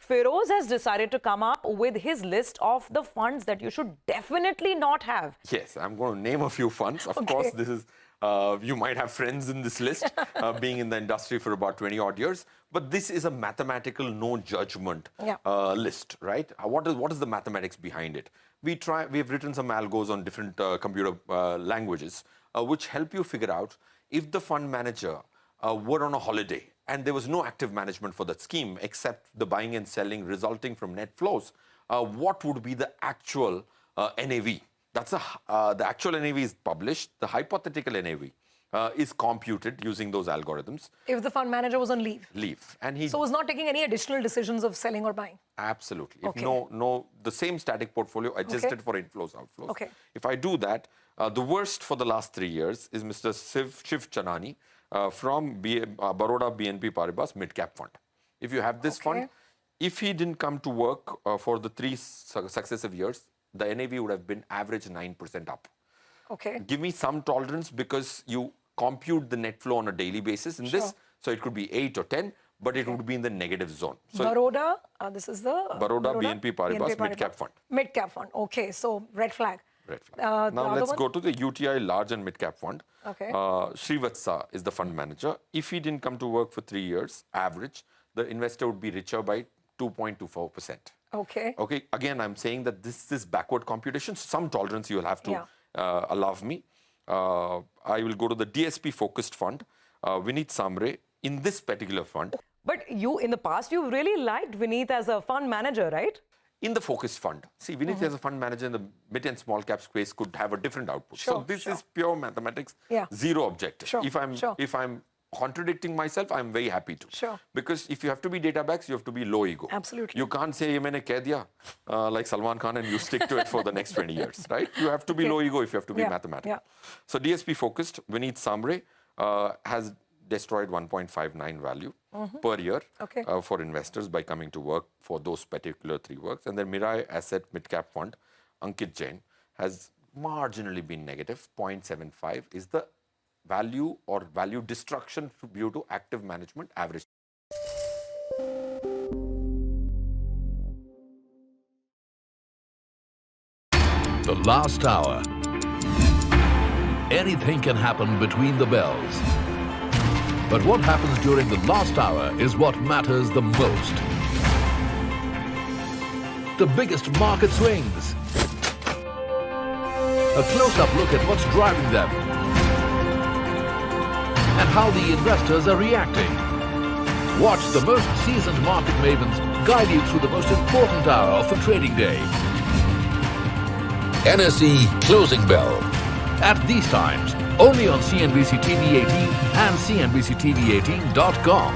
Feroze has decided to come up with his list of the funds that you should definitely not have. Yes, I'm going to name a few funds. Of course, this is, you might have friends in this list, being in the industry for about 20 odd years. But this is a mathematical, no judgment list, right? What is the mathematics behind it? We've written some algos on different computer languages, which help you figure out if the fund manager were on a holiday and there was no active management for that scheme except the buying and selling resulting from net flows, what would be the actual NAV? That's the actual NAV is published. The hypothetical NAV is computed using those algorithms. If the fund manager was on leave? Leave. And so was not taking any additional decisions of selling or buying? Absolutely. If the same static portfolio adjusted for inflows, outflows. If I do that, the worst for the last 3 years is Mr. Shiv Chanani from Baroda BNP Paribas Mid-Cap Fund. If you have this fund, if he didn't come to work for the 3 successive years, the NAV would have been average 9% up. Give me some tolerance because you compute the net flow on a daily basis in this. So it could be 8 or 10, but it would be in the negative zone. So Baroda, this is the Baroda BNP Paribas Mid-Cap Fund. Mid-Cap Fund. Okay, so red flag. Red flag. Now let's go to the UTI Large and Mid-Cap Fund. Srivatsa is the fund manager. If he didn't come to work for 3 years, average, the investor would be richer by 2.24%. Okay. Again, I'm saying that this is backward computation. Some tolerance you will have to allow me. I will go to the DSP focused fund. Vineet Samre in this particular fund. But you, in the past, you really liked Vineet as a fund manager, right? In the focused fund. See, Vineet as a fund manager in the mid and small cap space could have a different output. So this is pure mathematics, zero objective. If I'm contradicting myself, I'm very happy to. Because if you have to be data backs, you have to be low ego. Absolutely. You can't say, "Ye maine keh diya," like Salman Khan, and you stick to it for the next 20 years, right? You have to be low ego if you have to be mathematical. So DSP focused, Vineet Samre has destroyed 1.59 value per year for investors by coming to work for those particular 3 works. And then Mirai Asset Mid-Cap Fund, Ankit Jain, has marginally been negative. 0.75 is the value or value destruction due to active management average. The last hour. Anything can happen between the bells. But what happens during the last hour is what matters the most. The biggest market swings. A close-up look at what's driving them. And how the investors are reacting. Watch the most seasoned market mavens guide you through the most important hour of the trading day. NSE Closing Bell. At these times, only on CNBC-TV18 and CNBC-TV18.com.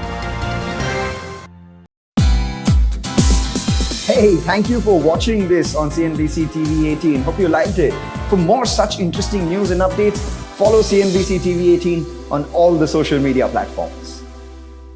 Hey, thank you for watching this on CNBC-TV18. Hope you liked it. For more such interesting news and updates, follow CNBC-TV18 on all the social media platforms.